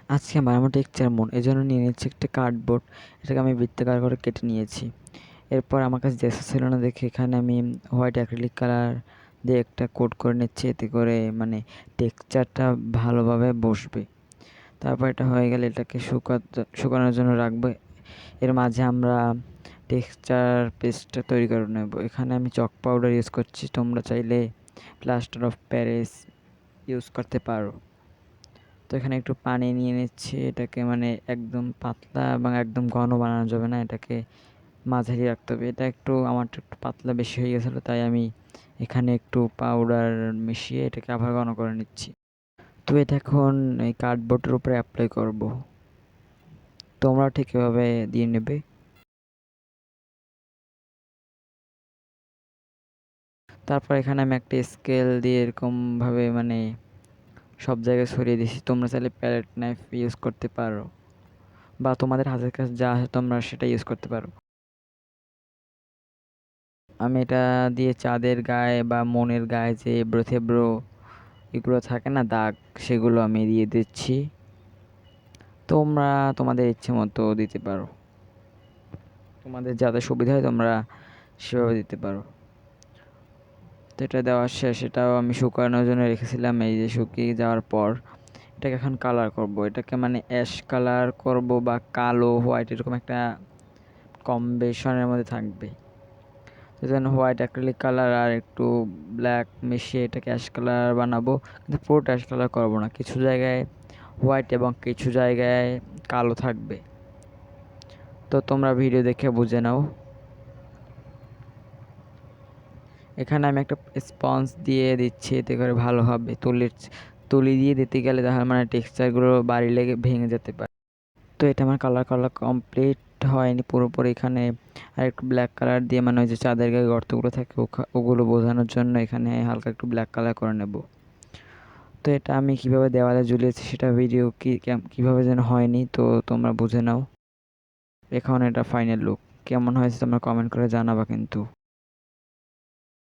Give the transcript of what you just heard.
আজকে আমার টেক্সচার মন, এজন্য নিয়ে নিচ্ছি একটা কার্ডবোর্ড। এটাকে আমি বৃত্তাকার করে কেটে নিয়েছি। এরপর আমার কাছে জ্যাসা ছিল না দেখে এখানে আমি হোয়াইট অ্যাক্রিলিক কালার দিয়ে একটা কোট করে নিচ্ছি, এতে করে মানে টেক্সচারটা ভালোভাবে বসবে। তারপর এটা হয়ে গেলে এটাকে শুকানোর জন্য রাখবো। এর মাঝে আমরা টেক্সচার পেস্টটা তৈরি করে নেব। এখানে আমি চক পাউডার ইউজ করছি, তোমরা চাইলে প্লাস্টার অফ প্যারিস ইউজ করতে পারো। তো এখানে একটু পানি নিয়ে নিচ্ছি, এটাকে মানে একদম পাতলা এবং একদম ঘন বানানো যাবে না, এটাকে মাঝারি রাখতে হবে। এটা আমারটা একটু পাতলা বেশি হয়ে গেছিলো, তাই আমি এখানে একটু পাউডার মিশিয়ে এটাকে আবার ঘন করে নিচ্ছি। তো এটা এখন এই কার্ডবোর্ডের উপরে অ্যাপ্লাই করব। তোমরাও ঠিক এভাবে দিয়ে নেবে। তারপর এখানে আমি একটা স্কেল দিয়ে এরকমভাবে মানে সব জায়গায় ছড়িয়ে দিয়েছি। তোমরা চাইলে প্যালেট নাইফ ইউজ করতে পারো, বা তোমাদের হাতের কাছে যা আছে তোমরা সেটা ইউজ করতে পারো। আমি এটা দিয়ে চাঁদের গায়ে বা মনের গায়ে যে এবড়ো থেবড়ো এগুলো থাকে না দাগ, সেগুলো আমি দিয়ে দিচ্ছি। তোমরা তোমাদের ইচ্ছে মতো দিতে পারো, তোমাদের যাতে সুবিধা হয় তোমরা সেভাবে দিতে পারো। তো এটা দেওয়ার শেষ, এটাও আমি শুকানোর জন্য রেখেছিলাম। এই যে শুকিয়ে যাওয়ার পর এটাকে এখন কালার করব। এটাকে মানে অ্যাশ কালার করব বা কালো হোয়াইট এরকম একটা কম্বিনেশনের মধ্যে থাকবে। সেজন্য হোয়াইট অ্যাক্রিলিক কালার আর একটু ব্ল্যাক মিশিয়ে এটাকে অ্যাশ কালার বানাবো, কিন্তু পুরোটা অ্যাশ কালার করবো না, কিছু জায়গায় হোয়াইট এবং কিছু জায়গায় কালো থাকবে। তো তোমরা ভিডিও দেখে বুঝে নাও। এখানে আমি একটা স্পঞ্জ দিয়ে দিচ্ছি, এতে করে ভালো হবে। তুলি দিয়ে দিতে গেলে তাহলে মানে টেক্সচারগুলো বাড়ি লেগে ভেঙে যেতে পারে। তো এটা আমার কালার কমপ্লিট হয়নি পুরোপুরি। এখানে আর একটু ব্ল্যাক কালার দিয়ে মানে ওই যে চাঁদের গায়ে গর্তগুলো থাকে ওগুলো বোঝানোর জন্য এখানে হালকা একটু ব্ল্যাক কালার করে নেব। তো এটা আমি কিভাবে দেওয়ালে ঝুলিয়েছি সেটা ভিডিও কীভাবে যেন হয়নি, তো তোমরা বুঝে নাও। এখন এটা ফাইনাল লুক কেমন হয়েছে তোমরা কমেন্ট করে জানাবা কিন্তু।